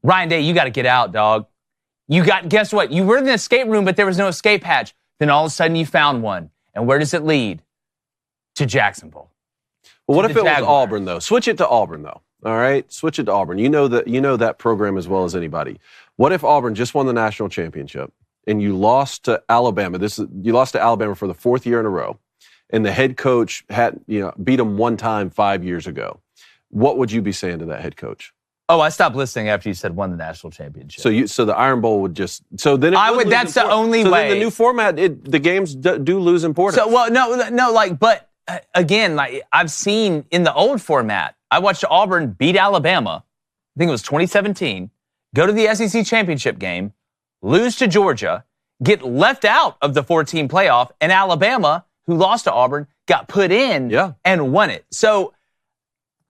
Ryan Day, you got to get out, dog. Guess what? You were in the escape room, but there was no escape hatch. Then all of a sudden you found one. And where does it lead? To Jacksonville. Well, what if it was Auburn, though? Switch it to Auburn, though. All right? Switch it to Auburn. You know that program as well as anybody. What if Auburn just won the national championship and you lost to Alabama? You lost to Alabama for the fourth year in a row, and the head coach beat them one time 5 years ago. What would you be saying to that head coach? Oh, I stopped listening after you said won the national championship. So the Iron Bowl would just then that's the only way. So then the new format, the games do lose importance. So but again, I've seen in the old format, I watched Auburn beat Alabama. I think it was 2017. Go to the SEC championship game, lose to Georgia, get left out of the 14 playoff, and Alabama, who lost to Auburn, got put in and won it. So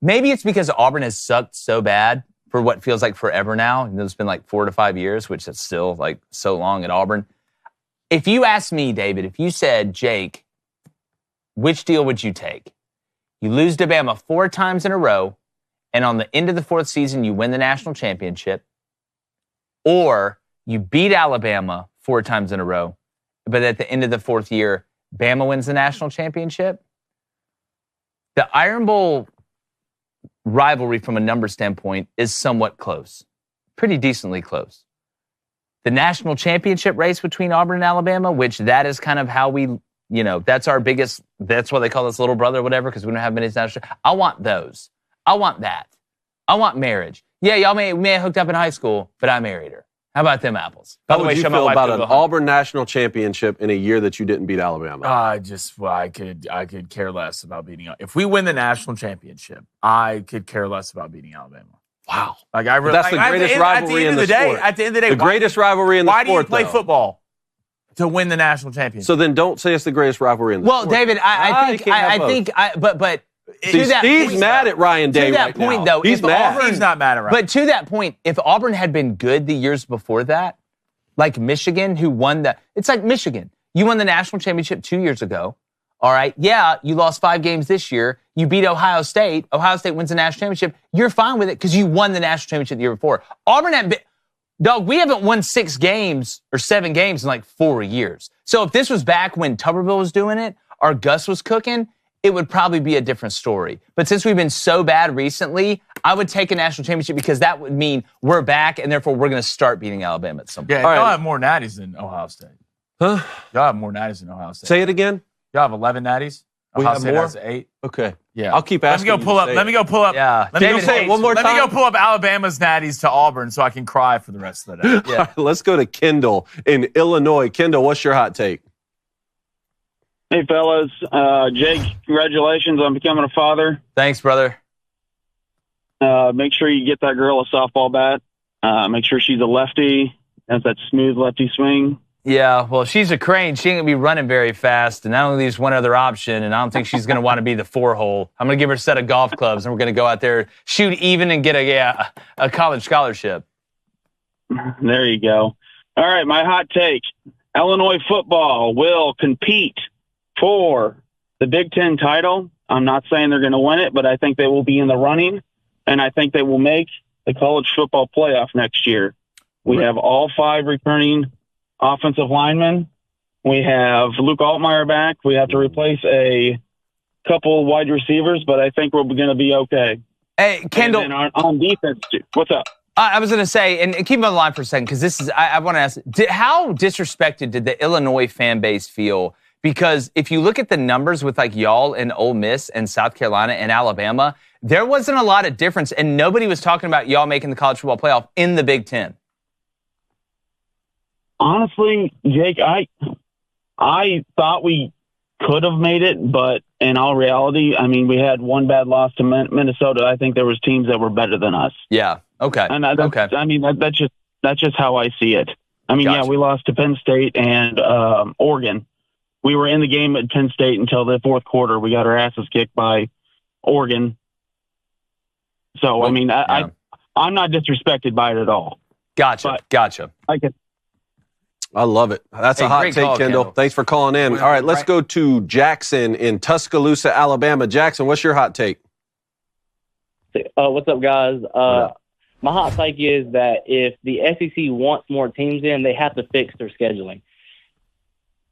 maybe it's because Auburn has sucked so bad for what feels like forever now. And it's been like 4 to 5 years, which is still like so long at Auburn. If you asked me, David, if you said, Jake, which deal would you take? You lose to Bama 4 times in a row, and on the end of the 4th season, you win the national championship, or you beat Alabama 4 times in a row, but at the end of the 4th year, Bama wins the national championship. The Iron Bowl rivalry from a number standpoint is somewhat close, pretty decently close. The national championship race between Auburn and Alabama, which that is kind of how we, that's our biggest, that's why they call us little brother or whatever, because we don't have many national. I want those. I want that. I want marriage. Yeah, y'all may have hooked up in high school, but I married her. How about them apples? By the way, show feel about an Auburn national championship in a year that you didn't beat Alabama? I could care less about beating. If we win the national championship, I could care less about beating Alabama. Wow, that's the greatest rivalry in the sport. At the end of the day, the greatest rivalry in the sport. Why do you play football? To win the national championship. So then, don't say it's the greatest rivalry in the sport. Well, David, Steve's mad at Ryan Day. To that point, though, he's mad. He's not mad at Ryan. But to that point, if Auburn had been good the years before that, like Michigan, who won it's like Michigan. You won the national championship 2 years ago. All right. Yeah, you lost 5 games this year. You beat Ohio State. Ohio State wins the national championship. You're fine with it because you won the national championship the year before. Auburn had been. Dog, we haven't won 6 games or 7 games in like 4 years. So if this was back when Tuberville was doing it or Gus was cooking, it would probably be a different story. But since we've been so bad recently, I would take a national championship because that would mean we're back and therefore we're going to start beating Alabama at some point. Yeah, y'all have more natties than Ohio State. Huh? Y'all have more natties than Ohio State. Say it again. Y'all have 11 natties. Ohio State has 8. Okay. Yeah. I'll keep asking. Let me go pull up. Yeah. Let me say it one more time. Let me go pull up Alabama's natties to Auburn so I can cry for the rest of the day. Yeah. Right, let's go to Kendall in Illinois. Kendall, what's your hot take? Hey, fellas. Jake, congratulations on becoming a father. Thanks, brother. Make sure you get that girl a softball bat. Make sure she's a lefty, has that smooth lefty swing. Yeah, well, she's a Crain. She ain't going to be running very fast, and I only leaves one other option, and I don't think she's going to want to be the 4-hole. I'm going to give her a set of golf clubs, and we're going to go out there, shoot even, and get a college scholarship. There you go. All right, my hot take. Illinois football will compete for the Big Ten title. I'm not saying they're going to win it, but I think they will be in the running, and I think they will make the college football playoff next year. We have all 5 returning offensive linemen. We have Luke Altmaier back. We have to replace a couple wide receivers, but I think we're going to be okay. Hey, Kendall. And on defense, too. What's up? I was going to say, and keep me on the line for a second, because this is, I want to ask, how disrespected did the Illinois fan base feel? Because if you look at the numbers with like y'all and Ole Miss and South Carolina and Alabama, there wasn't a lot of difference, and nobody was talking about y'all making the college football playoff in the Big Ten. Honestly, Jake, I thought we could have made it, but in all reality, I mean, we had one bad loss to Minnesota. I think there was teams that were better than us. Yeah. Okay. And I mean, that's just how I see it. I mean, Gotcha. Yeah, we lost to Penn State and Oregon. We were in the game at Penn State until the 4th quarter. We got our asses kicked by Oregon. So, well, I mean, I'm not disrespected by it at all. Gotcha. I love it. That's a hot take, call, Kendall. Thanks for calling in. All right, let's go to Jackson in Tuscaloosa, Alabama. Jackson, what's your hot take? What's up, guys? My hot take is that if the SEC wants more teams in, they have to fix their scheduling.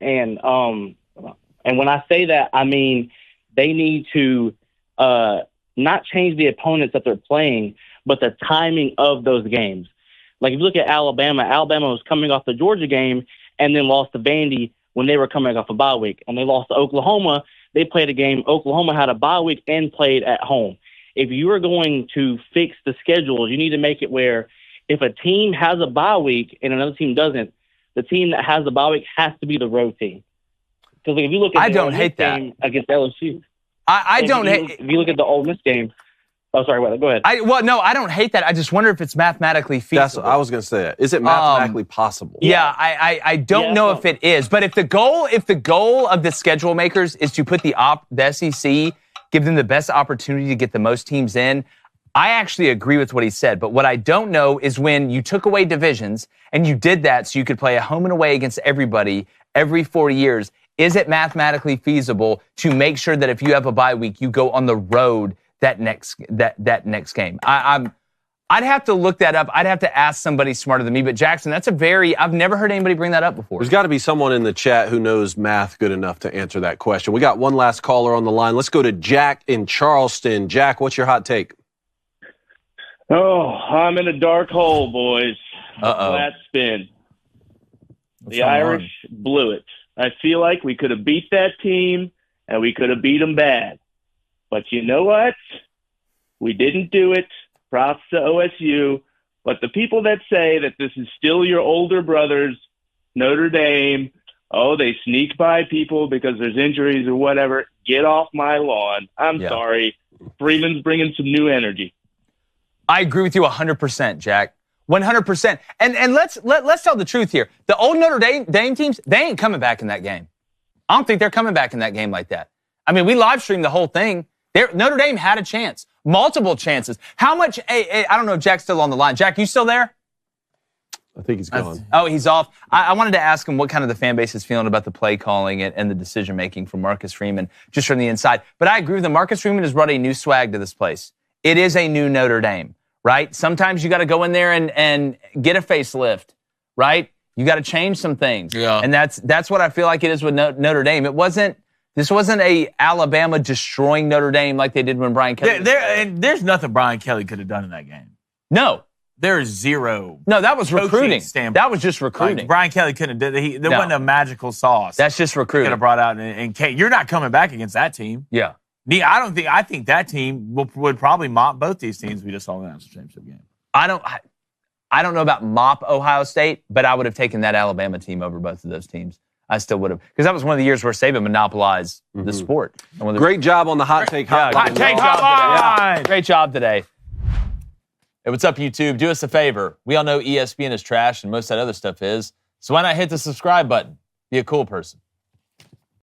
And when I say that, I mean they need to not change the opponents that they're playing, but the timing of those games. Like if you look at Alabama was coming off the Georgia game and then lost to Vandy when they were coming off a bye week. And they lost to Oklahoma. They played a game. Oklahoma had a bye week and played at home. If you are going to fix the schedules, you need to make it where if a team has a bye week and another team doesn't, the team that has the bye week has to be the road team. Because if you look at the Ole Miss game against LSU, if you look at the Ole Miss game. Oh, sorry. Go ahead. I don't hate that. I just wonder if it's mathematically feasible. I was going to say that. Is it mathematically possible? Yeah, I don't know if it is. But if the goal of the schedule makers is to put the SEC, give them the best opportunity to get the most teams in, I actually agree with what he said. But what I don't know is when you took away divisions and you did that so you could play a home and away against everybody every 4 years, is it mathematically feasible to make sure that if you have a bye week, you go on the road that next game? I'd have to look that up. I'd have to ask somebody smarter than me. But Jackson, I've never heard anybody bring that up before. There's got to be someone in the chat who knows math good enough to answer that question. We got one last caller on the line. Let's go to Jack in Charleston. Jack, what's your hot take? Oh, I'm in a dark hole, boys. Flat spin. The Irish blew it. I feel like we could have beat that team, and we could have beat them bad. But you know what? We didn't do it. Props to OSU. But the people that say that this is still your older brothers, Notre Dame, they sneak by people because there's injuries or whatever, get off my lawn. I'm sorry. Freeman's bringing some new energy. I agree with you 100%, Jack. 100%. And let's tell the truth here. The old Notre Dame teams, they ain't coming back in that game. I don't think they're coming back in that game like that. I mean, we live streamed the whole thing. Notre Dame had a chance, multiple chances. How much? I don't know if Jack's still on the line. Jack, you still there? I think he's gone. He's off. I wanted to ask him what kind of the fan base is feeling about the play calling and the decision making from Marcus Freeman, just from the inside. But I agree with him. Marcus Freeman has brought a new swag to this place. It is a new Notre Dame, right? Sometimes you got to go in there and get a facelift, right? You got to change some things. Yeah. And that's what I feel like it is with Notre Dame. This wasn't a Alabama destroying Notre Dame like they did when Brian Kelly. And there's nothing Brian Kelly could have done in that game. No. There is zero. No, that was recruiting. That was just recruiting. Like Brian Kelly couldn't have done it. There wasn't a magical sauce. That's just recruiting. Could have brought out and you're not coming back against that team. Yeah. I think that team would probably mop both these teams we just saw in the national championship game. I don't know about mop Ohio State, but I would have taken that Alabama team over both of those teams. I still would have. Because that was one of the years where Saban monopolized the sport. Great job on the hot take hotline. Hot take hotline. Great job today. Hey, what's up, YouTube? Do us a favor. We all know ESPN is trash and most of that other stuff is. So why not hit the subscribe button? Be a cool person.